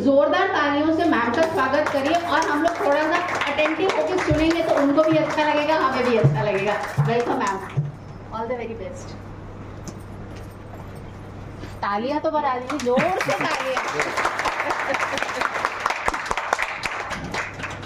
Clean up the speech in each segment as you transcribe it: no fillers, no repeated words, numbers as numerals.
जोरदार तालियों से मैम का स्वागत करिए और हम लोग थोड़ा सा अटेंटिव होकर सुनेंगे तो उनको भी अच्छा लगेगा, हमें भी अच्छा लगेगा। Welcome ma'am, all the very best. तालियां तो बजा दीजिए, जोर से तालियां।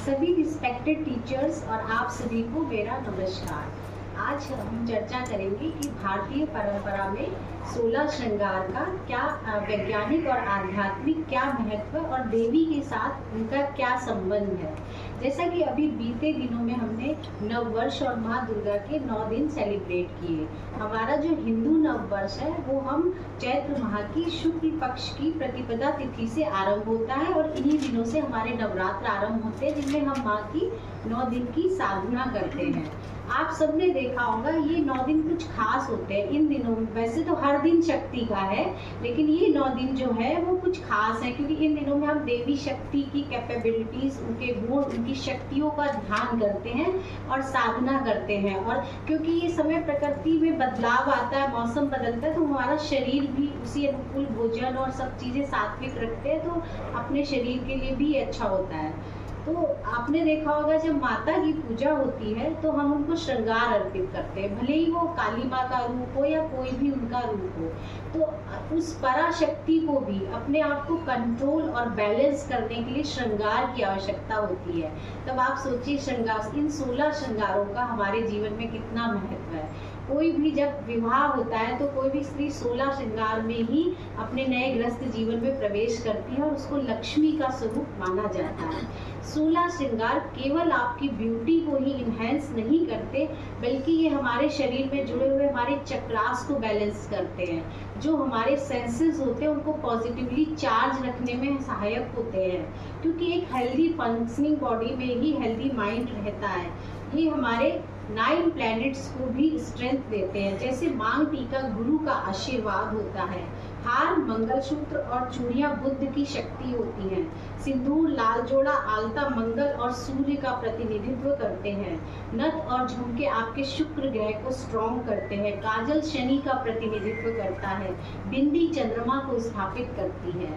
सभी रिस्पेक्टेड टीचर्स और आप सभी को मेरा नमस्कार। आज हम चर्चा करेंगे कि भारतीय परंपरा में 16 श्रृंगार का क्या वैज्ञानिक और आध्यात्मिक क्या महत्व और देवी के साथ उनका क्या संबंध है। जैसा कि अभी बीते दिनों में हमने नववर्ष और माँ दुर्गा के 9 दिन सेलिब्रेट किए। हमारा जो हिंदू नववर्ष है वो हम चैत्र माह की शुक्ल पक्ष की प्रतिपदा तिथि से आरंभ होता है और इन्हीं दिनों से हमारे नवरात्र आरंभ होते हैं, जिनमें हम माँ की 9 दिन की साधना करते हैं। आप सबने देखा होगा ये 9 दिन कुछ खास होते हैं इन दिनों। वैसे तो हर दिन शक्ति का है, लेकिन ये 9 दिन जो है वो कुछ खास है, क्योंकि इन दिनों में हम देवी शक्ति की कैपेबिलिटीज, उनके गुण, उनकी शक्तियों का ध्यान करते हैं और साधना करते हैं। और क्योंकि ये समय प्रकृति में बदलाव आता है, मौसम बदलता है, तो हमारा शरीर भी उसी अनुकूल भोजन और सब चीजें सात्विक रखते हैं, तो अपने शरीर के लिए भी अच्छा होता है। तो आपने देखा होगा जब माता की पूजा होती है तो हम उनको श्रृंगार अर्पित करते हैं, भले ही वो काली माँ का रूप हो या कोई भी उनका रूप हो। तो उस पराशक्ति को भी अपने आप को कंट्रोल और बैलेंस करने के लिए श्रृंगार की आवश्यकता होती है। तब आप सोचिए श्रृंगार, इन 16 श्रृंगारों का हमारे जीवन में कितना महत्व है। कोई भी जब विवाह होता है तो कोई भी स्त्री 16 श्रृंगार में ही अपने नए गृहस्थ जीवन में प्रवेश करती है और उसको लक्ष्मी का स्वरूप माना जाता है। 16 श्रृंगार केवल आपकी ब्यूटी को ही इन्हेंस नहीं करते, बल्कि ये हमारे शरीर में जुड़े हुए हमारे चक्रास को बैलेंस करते हैं। जो हमारे सेंसेस होते हैं उनको पॉजिटिवली चार्ज रखने में सहायक होते हैं, क्योंकि एक हेल्दी फंक्शनिंग बॉडी में ही हेल्दी माइंड रहता है। ये हमारे 9 प्लैनेट्स को भी स्ट्रेंथ देते हैं। जैसे मांग टीका गुरु का आशीर्वाद होता है, हार, मंगलसूत्र और चूड़ियां बुद्ध की शक्ति होती हैं, सिंदूर, लाल जोड़ा, आलता मंगल और सूर्य का प्रतिनिधित्व करते हैं, नथ और झुमके आपके शुक्र ग्रह को स्ट्रॉन्ग करते हैं, काजल शनि का प्रतिनिधित्व करता है, बिंदी चंद्रमा को स्थापित करती है।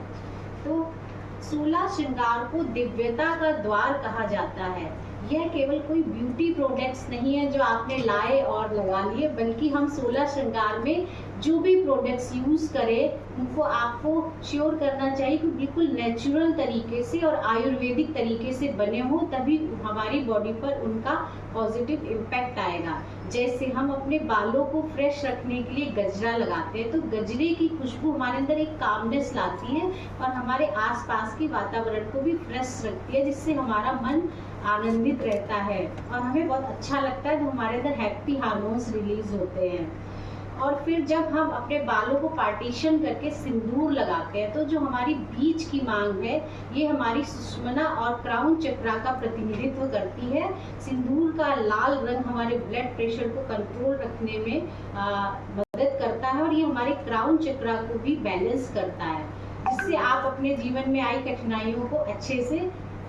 तो 16 श्रृंगार को दिव्यता का द्वार कहा जाता है। यह केवल कोई ब्यूटी प्रोडक्ट्स नहीं है जो आपने लाए और लगा लिए, बल्कि हम 16 श्रृंगार में जो भी प्रोडक्ट्स यूज करें उनको आपको श्योर करना चाहिए कि बिल्कुल नेचुरल तरीके से और आयुर्वेदिक तरीके से बने हो, तभी हमारी बॉडी पर उनका पॉजिटिव इम्पैक्ट आएगा। जैसे हम अपने बालों को फ्रेश रखने के लिए गजरा लगाते हैं, तो गजरे की खुशबू हमारे अंदर एक कामनेस लाती है और हमारे आसपास के वातावरण को भी फ्रेश रखती है, जिससे हमारा मन आनंदित रहता है और हमें बहुत अच्छा लगता है, तो हमारे अंदर हैप्पी हार्मोन्स रिलीज होते हैं। और फिर जब हम अपने बालों को पार्टीशन करके सिंदूर लगाते हैं, तो जो हमारी बीच की मांग है ये हमारी सुषुम्ना और क्राउन चक्रा का प्रतिनिधित्व करती है। सिंदूर का लाल रंग हमारे ब्लड प्रेशर को कंट्रोल रखने में मदद करता है और ये हमारे क्राउन चक्रा को भी बैलेंस करता है, जिससे आप अपने जीवन में आई कठिनाइयों को अच्छे से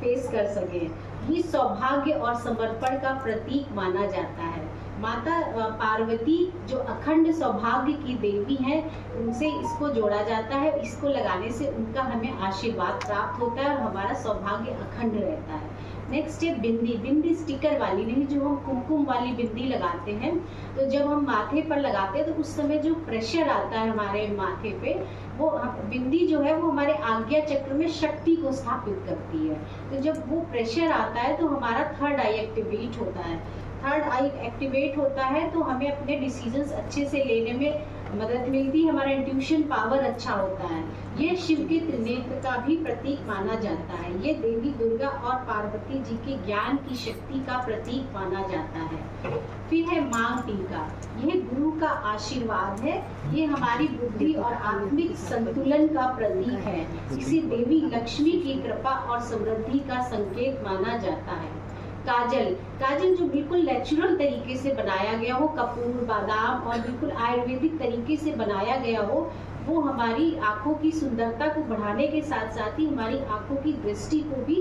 फेस कर सकें। ये सौभाग्य और समर्पण का प्रतीक माना जाता है। माता पार्वती जो अखंड सौभाग्य की देवी हैं, उनसे इसको जोड़ा जाता है। इसको लगाने से उनका हमें आशीर्वाद प्राप्त होता है और हमारा सौभाग्य अखंड रहता है। नेक्स्ट है बिंदी। बिंदी स्टिकर वाली नहीं, जो हम कुमकुम वाली बिंदी लगाते हैं, तो जब हम माथे पर लगाते हैं तो उस समय जो प्रेशर आता है हमारे माथे पे, वो बिंदी जो है वो हमारे आज्ञा चक्र में शक्ति को स्थापित करती है। तो जब वो प्रेशर आता है तो हमारा थर्ड आई एक्टिवेट होता है। थर्ड आई एक्टिवेट होता है तो हमें अपने डिसीजंस अच्छे से लेने में मदद मिलती है, हमारा इंट्यूशन पावर अच्छा होता है। ये शिव के त्रिनेत्र का भी प्रतीक माना जाता है। ये देवी दुर्गा और पार्वती जी के ज्ञान की शक्ति का प्रतीक माना जाता है। फिर है मांग टीका। यह गुरु का आशीर्वाद है। ये हमारी बुद्धि और आत्मिक संतुलन का प्रतीक है। इसे देवी लक्ष्मी की कृपा और समृद्धि का संकेत माना जाता है। काजल। काजल जो बिल्कुल नेचुरल तरीके से बनाया गया हो, कपूर, बादाम और बिल्कुल आयुर्वेदिक तरीके से बनाया गया हो, वो हमारी आंखों की सुंदरता को बढ़ाने के साथ साथ ही हमारी आंखों की दृष्टि को भी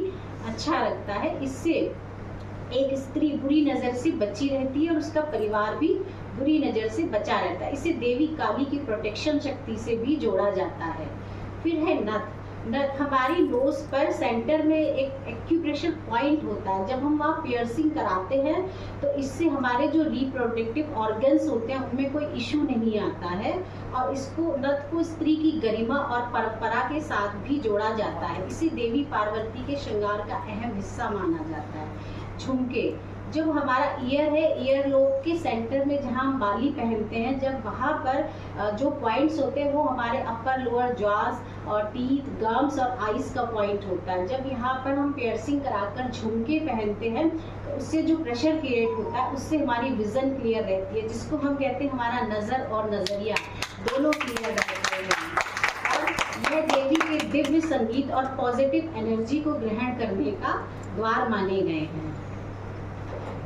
अच्छा रखता है। इससे एक स्त्री बुरी नजर से बची रहती है और उसका परिवार भी बुरी नजर से बचा रहता है। इसे देवी काली की प्रोटेक्शन शक्ति से भी जोड़ा जाता है। फिर है नथ। हमारी नोज पर सेंटर में एक एक्यूप्रेशर पॉइंट होता है। जब हम वहाँ पियर्सिंग कराते हैं तो इससे हमारे जो रिप्रोडक्टिव ऑर्गन्स होते हैं उनमें कोई इशू नहीं आता है, और इसको नथ को स्त्री की गरिमा और परंपरा के साथ भी जोड़ा जाता है। इसे देवी पार्वती के श्रृंगार का अहम हिस्सा माना जाता है। झुमके, जब हमारा ईयर है, ईयर लोब के सेंटर में जहाँ हम बाली पहनते हैं, जब वहाँ पर जो पॉइंट्स होते हैं वो हमारे अपर लोअर जॉज और टीथ, गम्स और आइज का पॉइंट होता है। जब यहाँ पर हम पियर्सिंग कराकर झुमके पहनते हैं तो उससे जो प्रेशर क्रिएट होता है उससे हमारी विजन क्लियर रहती है, जिसको हम कहते हैं हमारा नज़र और नज़रिया दोनों क्लियर रहते हैं। और यह देवी के दिव्य संगीत और पॉजिटिव एनर्जी को ग्रहण करने का द्वार माने गए हैं।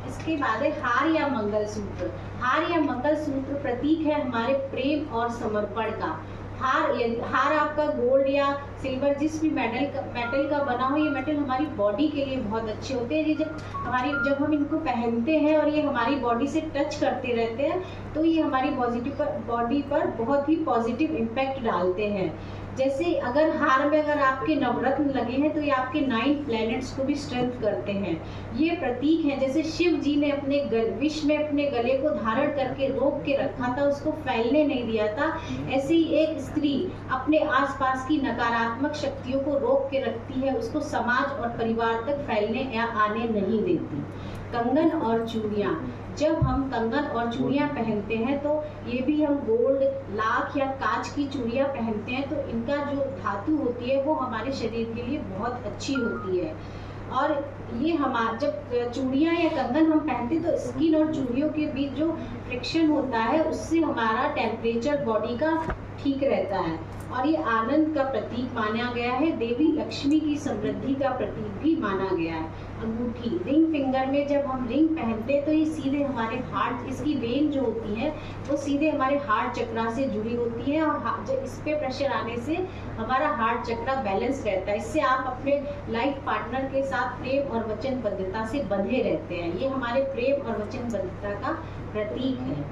इसके बाद है हार या मंगलसूत्र। हार या मंगलसूत्र प्रतीक है हमारे प्रेम और समर्पण का। हार आपका गोल्ड या सिल्वर जिस भी मेटल का बना हो, ये मेटल हमारी बॉडी के लिए बहुत अच्छे होते हैं। ये जब हम इनको पहनते हैं और ये हमारी बॉडी से टच करते रहते हैं तो ये हमारी बॉडी पर बहुत ही पॉजिटिव इम्पैक्ट डालते हैं। जैसे अगर हार में अगर आपके नवरत्न लगे हैं तो ये आपके 9 प्लैनेट्स को भी स्ट्रेंथ करते हैं। ये प्रतीक है, जैसे शिव जी ने अपने विष में अपने गले को धारण करके रोक के रखा था, उसको फैलने नहीं दिया था, ऐसे ही एक स्त्री अपने आसपास की नकारात्मक शक्तियों को रोक के रखती है, उसको समाज और परिवार तक फैलने या आने नहीं देती। कंगन और चूड़ियाँ, जब हम कंगन और चूड़ियाँ पहनते हैं तो ये भी हम गोल्ड, लाख या कांच की चूड़ियाँ पहनते हैं तो इनका जो धातु होती है वो हमारे शरीर के लिए बहुत अच्छी होती है। और ये हमारा जब चूड़ियाँ या कंगन हम पहनते हैं तो स्किन और चूड़ियों के बीच जो फ्रिक्शन होता है उससे हमारा टेम्परेचर बॉडी का ठीक रहता है। और ये आनंद का प्रतीक माना गया है, देवी लक्ष्मी की समृद्धि का प्रतीक भी माना गया है। अंगूठी, रिंग फिंगर में जब हम रिंग पहनते हैं तो ये सीधे हमारे हार्ट, इसकी वेन जो होती है वो सीधे हमारे हार्ट चक्रा से जुड़ी होती है, और जब इस पे प्रेशर आने से हमारा हार्ट चक्रा बैलेंस रहता है। इससे आप अपने लाइफ पार्टनर के साथ प्रेम और वचनबद्धता से बंधे रहते हैं। ये हमारे प्रेम और वचनबद्धता का प्रतीक है।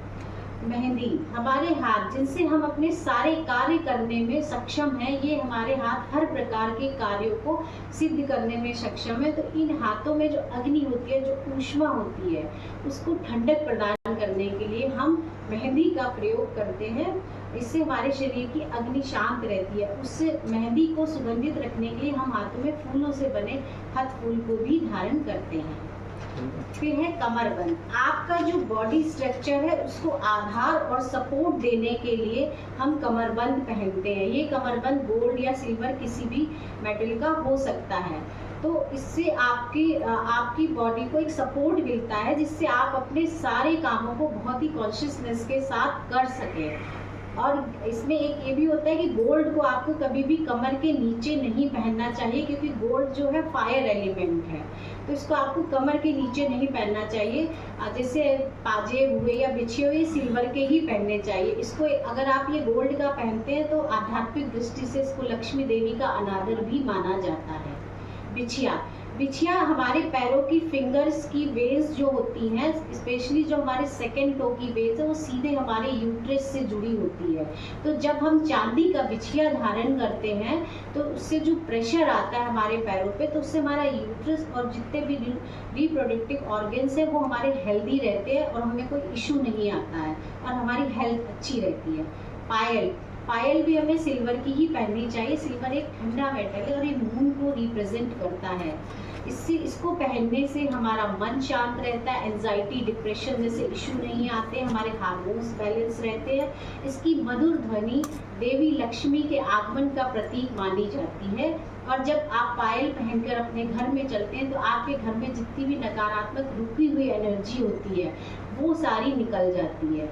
मेहंदी, हमारे हाथ जिनसे हम अपने सारे कार्य करने में सक्षम हैं, ये हमारे हाथ हर प्रकार के कार्यों को सिद्ध करने में सक्षम है। तो इन हाथों में जो अग्नि होती है, जो ऊष्मा होती है, उसको ठंडक प्रदान करने के लिए हम मेहंदी का प्रयोग करते हैं। इससे हमारे शरीर की अग्नि शांत रहती है। उससे मेहंदी को सुगंधित रखने के लिए हम हाथों में फूलों से बने हथ फूल को भी धारण करते हैं। फिर है कमरबंद। आपका जो बॉडी स्ट्रक्चर है उसको आधार और सपोर्ट देने के लिए हम कमरबंद पहनते हैं। ये कमरबंद गोल्ड या सिल्वर किसी भी मेटल का हो सकता है। तो इससे आपकी बॉडी को एक सपोर्ट मिलता है, जिससे आप अपने सारे कामों को बहुत ही कॉन्शियसनेस के साथ कर सकें। और इसमें एक ये भी होता है कि गोल्ड को आपको कभी भी कमर के नीचे नहीं पहनना चाहिए, क्योंकि गोल्ड जो है फायर एलिमेंट है, तो इसको आपको कमर के नीचे नहीं पहनना चाहिए। जैसे पाजेब हुए या बिछे हुए सिल्वर के ही पहनने चाहिए। इसको अगर आप ये गोल्ड का पहनते हैं तो आध्यात्मिक दृष्टि से इसको लक्ष्मी देवी का अनादर भी माना जाता है। बिछिया हमारे पैरों की फिंगर्स की वेज जो होती हैं, स्पेशली जो हमारे सेकेंड टो की वेज है, वो सीधे हमारे यूट्रस से जुड़ी होती है। तो जब हम चांदी का बिछिया धारण करते हैं तो उससे जो प्रेशर आता है हमारे पैरों पे, तो उससे हमारा यूट्रस और जितने भी रिप्रोडक्टिव ऑर्गन्स हैं वो हमारे हेल्दी रहते हैं और हमें कोई इशू नहीं आता है और हमारी हेल्थ अच्छी रहती है। पायल भी हमें सिल्वर की ही पहननी चाहिए। सिल्वर एक ठंडा मेटल है और ये मून को रिप्रेजेंट करता है। इसको पहनने से हमारा मन शांत रहता है, एंजाइटी, डिप्रेशन जैसे इशू नहीं आते, हमारे हार्मोन्स बैलेंस रहते हैं। इसकी मधुर ध्वनि देवी लक्ष्मी के आगमन का प्रतीक मानी जाती है। और जब आप पायल पहनकर अपने घर में चलते हैं तो आपके घर में जितनी भी नकारात्मक रुकी हुई एनर्जी होती है वो सारी निकल जाती है।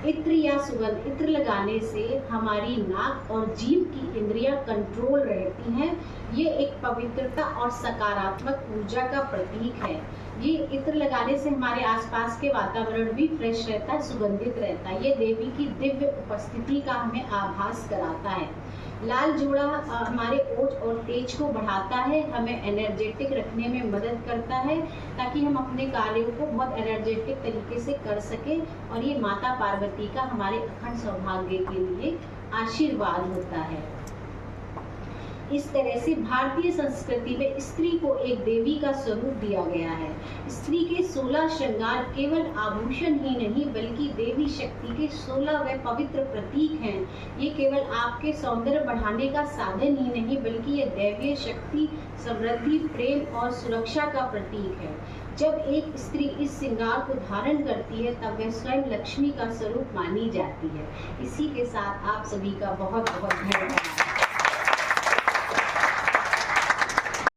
इत्र या सुगंध, इत्र लगाने से हमारी नाक और जीभ की इंद्रियां कंट्रोल रहती हैं। ये एक पवित्रता और सकारात्मक ऊर्जा का प्रतीक है। ये इत्र लगाने से हमारे आसपास के वातावरण भी फ्रेश रहता है, सुगंधित रहता है। ये देवी की दिव्य उपस्थिति का हमें आभास कराता है। लाल जोड़ा हमारे ओज और तेज को बढ़ाता है, हमें एनर्जेटिक रखने में मदद करता है ताकि हम अपने कार्यों को बहुत एनर्जेटिक तरीके से कर सकें। और ये माता पार्वती का हमारे अखंड सौभाग्य के लिए आशीर्वाद होता है। इस तरह से भारतीय संस्कृति में स्त्री को एक देवी का स्वरूप दिया गया है। स्त्री के 16 श्रृंगार केवल आभूषण ही नहीं बल्कि देवी शक्ति के 16 व पवित्र प्रतीक हैं। ये केवल आपके सौंदर्य बढ़ाने का साधन ही नहीं बल्कि ये दैवीय शक्ति, समृद्धि, प्रेम और सुरक्षा का प्रतीक है। जब एक स्त्री इस श्रृंगार को धारण करती है तब वह स्वयं लक्ष्मी का स्वरूप मानी जाती है। इसी के साथ आप सभी का बहुत बहुत धन्यवाद।